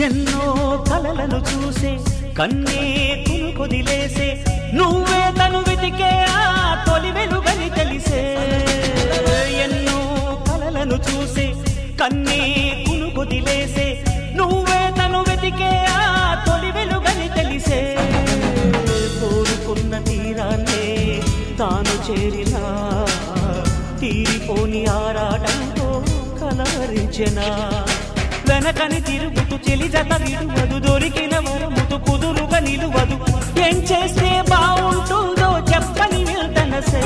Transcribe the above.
ఎన్నో కలలను చూసే కన్నే కొదిలేసే నువ్వే తను వెతికే ఆ తొలి వెలుగని తెలిసే ఎన్నో కలలను చూసే కన్నే కొదిలేసే నువ్వే తను వెతికే ఆ తొలి వెలుగని తెలిసే కోరుకున్న తీరాన్నే తాను చేరినా తీరిపోని ఆరాటంతో కలవరించెనా వెనకని తిరుగుతూ చెలి జత విడువదు దొరికిన వరముతు కుదురుగా నిలువదు ఏం చేస్తే బాగుంటుందో చెప్పని వెళ్తనసే